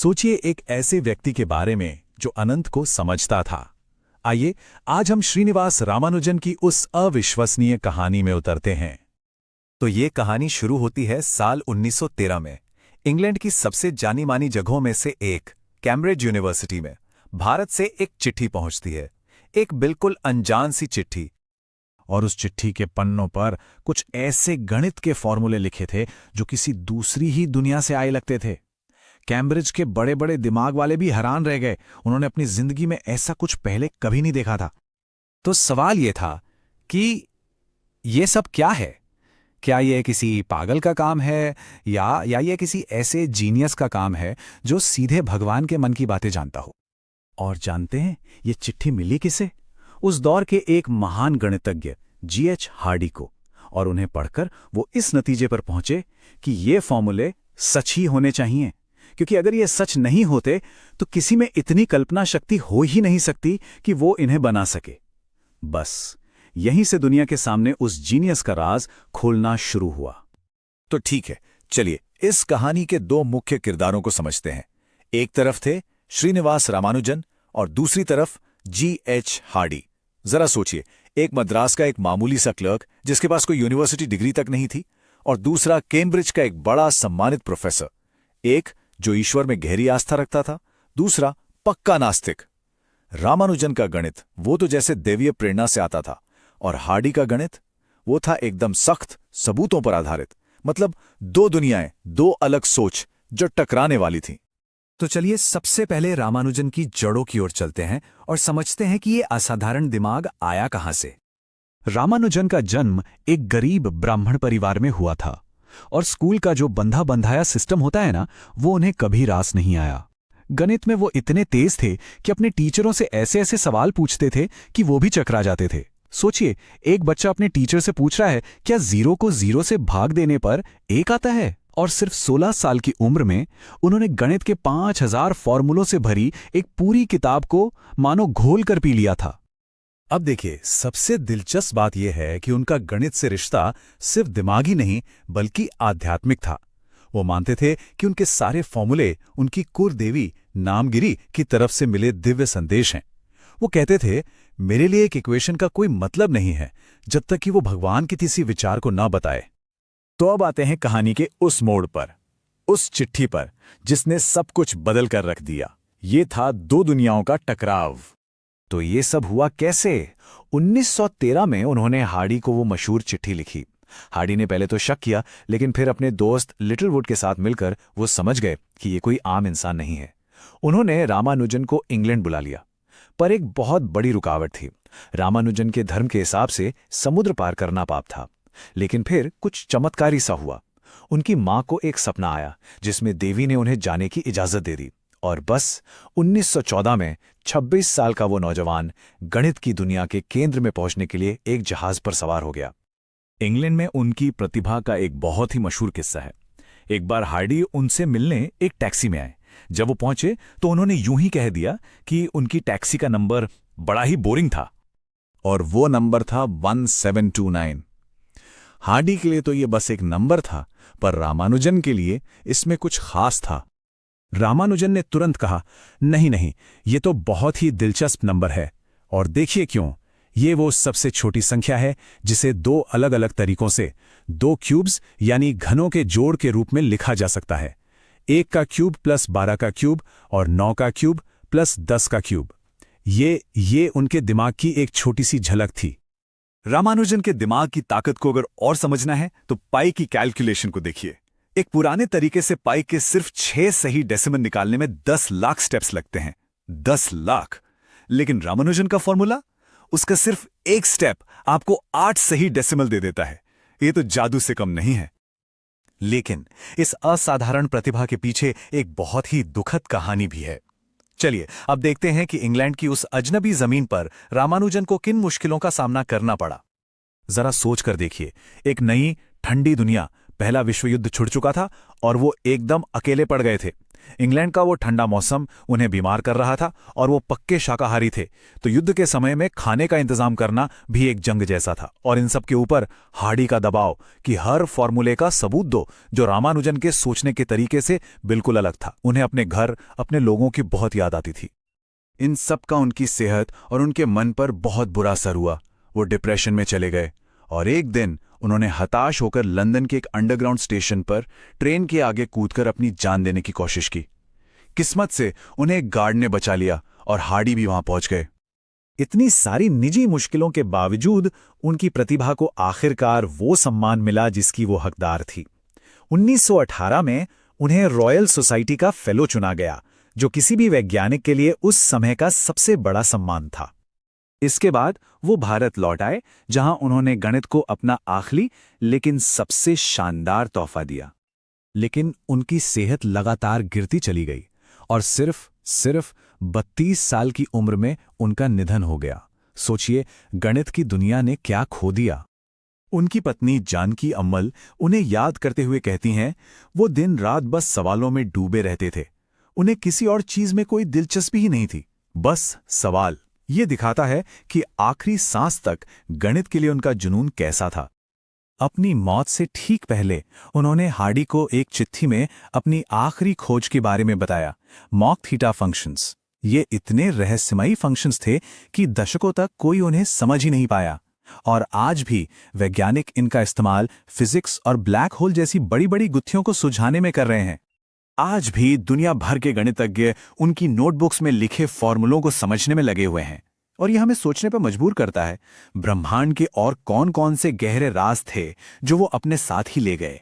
सोचिए एक ऐसे व्यक्ति के बारे में जो अनंत को समझता था। आइए आज हम श्रीनिवास रामानुजन की उस अविश्वसनीय कहानी में उतरते हैं। तो ये कहानी शुरू होती है साल 1913 में इंग्लैंड की सबसे जानी मानी जगहों में से एक कैम्ब्रिज यूनिवर्सिटी में भारत से एक चिट्ठी पहुंचती है, एक बिल्कुल अनजान सी चिट्ठी। और उस चिट्ठी के पन्नों पर कुछ ऐसे गणित के फॉर्मूले लिखे थे जो किसी दूसरी ही दुनिया से आए लगते थे। कैम्ब्रिज के बड़े बड़े दिमाग वाले भी हैरान रह गए। उन्होंने अपनी जिंदगी में ऐसा कुछ पहले कभी नहीं देखा था। तो सवाल ये था कि ये सब क्या है? क्या ये किसी पागल का काम है या ये किसी ऐसे जीनियस का काम है जो सीधे भगवान के मन की बातें जानता हो? और जानते हैं ये चिट्ठी मिली किसे? उस दौर के एक महान गणितज्ञ G.H. हार्डी को। और उन्हें पढ़कर वो इस नतीजे पर पहुंचे कि ये फॉर्मूले सच ही होने चाहिए, क्योंकि अगर ये सच नहीं होते तो किसी में इतनी कल्पना शक्ति हो ही नहीं सकती कि वो इन्हें बना सके। बस यहीं से दुनिया के सामने उस जीनियस का राज खोलना शुरू हुआ। तो ठीक है, चलिए इस कहानी के दो मुख्य किरदारों को समझते हैं। एक तरफ थे श्रीनिवास रामानुजन और दूसरी तरफ G.H. हार्डी। जरा सोचिए, एक मद्रास का एक मामूली सा क्लर्क जिसके पास कोई यूनिवर्सिटी डिग्री तक नहीं थी, और दूसरा कैम्ब्रिज का एक बड़ा सम्मानित प्रोफेसर। एक जो ईश्वर में गहरी आस्था रखता था, दूसरा पक्का नास्तिक। रामानुजन का गणित वो तो जैसे दैवीय प्रेरणा से आता था, और हार्डी का गणित वो था एकदम सख्त सबूतों पर आधारित। मतलब दो दुनियाएं, दो अलग सोच जो टकराने वाली थीं। तो चलिए सबसे पहले रामानुजन की जड़ों की ओर चलते हैं और समझते हैं कि ये असाधारण दिमाग आया कहां से। रामानुजन का जन्म एक गरीब ब्राह्मण परिवार में हुआ था, और स्कूल का जो बंधा बंधाया सिस्टम होता है ना, वो उन्हें कभी रास नहीं आया। गणित में वो इतने तेज थे कि अपने टीचरों से ऐसे ऐसे सवाल पूछते थे कि वो भी चकरा जाते थे। सोचिए, एक बच्चा अपने टीचर से पूछ रहा है क्या 0 को 0 से भाग देने पर 1 आता है, और सिर्फ 16 साल की उम्र में उन्होंने गणित के 5000 फॉर्मूलों से भरी एक पूरी किताब को मानो घोल कर पी लिया था। अब देखिए, सबसे दिलचस्प बात यह है कि उनका गणित से रिश्ता सिर्फ दिमागी नहीं बल्कि आध्यात्मिक था। वो मानते थे कि उनके सारे फॉर्मूले उनकी कुलदेवी नामगिरी की तरफ से मिले दिव्य संदेश हैं। वो कहते थे, मेरे लिए एक इक्वेशन का कोई मतलब नहीं है जब तक कि वो भगवान के किसी विचार को ना बताए। तो अब आते हैं कहानी के उस मोड़ पर, उस चिट्ठी पर जिसने सब कुछ बदल कर रख दिया। ये था दो दुनियाओं का टकराव। तो ये सब हुआ कैसे? 1913 में उन्होंने हार्डी को वो मशहूर चिट्ठी लिखी। हार्डी ने पहले तो शक किया, लेकिन फिर अपने दोस्त लिटिलवुड के साथ मिलकर वो समझ गए कि ये कोई आम इंसान नहीं है। उन्होंने रामानुजन को इंग्लैंड बुला लिया, पर एक बहुत बड़ी रुकावट थी। रामानुजन के धर्म के हिसाब से समुद्र पार करना पाप था। लेकिन फिर कुछ चमत्कारी सा हुआ। उनकी मां को एक सपना आया जिसमें देवी ने उन्हें जाने की इजाजत दे दी, और बस 1914 में 26 साल का वो नौजवान गणित की दुनिया के केंद्र में पहुंचने के लिए एक जहाज पर सवार हो गया। इंग्लैंड में उनकी प्रतिभा का एक बहुत ही मशहूर किस्सा है। एक बार हार्डी उनसे मिलने एक टैक्सी में आए। जब वो पहुंचे तो उन्होंने यूं ही कह दिया कि उनकी टैक्सी का नंबर बड़ा ही बोरिंग था, और वो नंबर था 1729। हार्डी के लिए तो ये बस एक नंबर था, पर रामानुजन के लिए इसमें कुछ खास था। रामानुजन ने तुरंत कहा, नहीं नहीं, ये तो बहुत ही दिलचस्प नंबर है, और देखिए क्यों। ये वो सबसे छोटी संख्या है जिसे दो अलग अलग तरीकों से 2 क्यूब्स यानी घनों के जोड़ के रूप में लिखा जा सकता है। 1 का क्यूब प्लस 12 का क्यूब और 9 का क्यूब प्लस 10 का क्यूब। ये उनके दिमाग की एक छोटी सी झलक थी। रामानुजन के दिमाग की ताकत को अगर और समझना है तो पाई की कैलकुलेशन को देखिए। एक पुराने तरीके से पाई के सिर्फ 6 सही डेसिमल निकालने में 10 लाख स्टेप्स लगते हैं। 10 लाख। लेकिन रामानुजन का फॉर्मूला, उसका सिर्फ एक स्टेप आपको 8 सही डेसिमल दे देता है। ये तो जादू से कम नहीं है। लेकिन इस असाधारण प्रतिभा के पीछे एक बहुत ही दुखद कहानी भी है। चलिए अब देखते हैं कि इंग्लैंड की उस अजनबी जमीन पर रामानुजन को किन मुश्किलों का सामना करना पड़ा। जरा सोच कर देखिए, एक नई ठंडी दुनिया, पहला विश्व युद्ध छिड़ चुका था और वो एकदम अकेले पड़ गए थे। इंग्लैंड का वो ठंडा मौसम उन्हें बीमार कर रहा था और वो पक्के शाकाहारी थे, तो युद्ध के समय में खाने का इंतजाम करना भी एक जंग जैसा था। और इन सब के ऊपर हार्डी का दबाव कि हर फॉर्मूले का सबूत दो, जो रामानुजन के सोचने के तरीके से बिल्कुल अलग था। उन्हें अपने घर, अपने लोगों की बहुत याद आती थी। इन सब का उनकी सेहत और उनके मन पर बहुत बुरा असर हुआ। वो डिप्रेशन में चले गए और एक दिन उन्होंने हताश होकर लंदन के एक अंडरग्राउंड स्टेशन पर ट्रेन के आगे कूदकर अपनी जान देने की कोशिश की। किस्मत से उन्हें एक गार्ड ने बचा लिया और हार्डी भी वहां पहुंच गए। इतनी सारी निजी मुश्किलों के बावजूद उनकी प्रतिभा को आखिरकार वो सम्मान मिला जिसकी वो हकदार थी। 1918 में उन्हें रॉयल सोसाइटी का फेलो चुना गया, जो किसी भी वैज्ञानिक के लिए उस समय का सबसे बड़ा सम्मान था। इसके बाद वो भारत लौट आए, जहां उन्होंने गणित को अपना आखिरी लेकिन सबसे शानदार तोहफा दिया। लेकिन उनकी सेहत लगातार गिरती चली गई और सिर्फ 32 साल की उम्र में उनका निधन हो गया। सोचिए, गणित की दुनिया ने क्या खो दिया। उनकी पत्नी जानकी अम्मल उन्हें याद करते हुए कहती हैं, वो दिन रात बस सवालों में डूबे रहते थे। उन्हें किसी और चीज में कोई दिलचस्पी ही नहीं थी, बस सवाल। ये दिखाता है कि आखिरी सांस तक गणित के लिए उनका जुनून कैसा था। अपनी मौत से ठीक पहले उन्होंने हार्डी को एक चिट्ठी में अपनी आखिरी खोज के बारे में बताया, मॉक थीटा फंक्शंस। ये इतने रहस्यमयी फंक्शंस थे कि दशकों तक कोई उन्हें समझ ही नहीं पाया, और आज भी वैज्ञानिक इनका इस्तेमाल फिजिक्स और ब्लैक होल जैसी बड़ी बड़ी गुत्थियों को सुलझाने में कर रहे हैं। आज भी दुनिया भर के गणितज्ञ उनकी नोटबुक्स में लिखे फॉर्मूलों को समझने में लगे हुए हैं, और यह हमें सोचने पर मजबूर करता है, ब्रह्मांड के और कौन कौन से गहरे राज थे जो वो अपने साथ ही ले गए।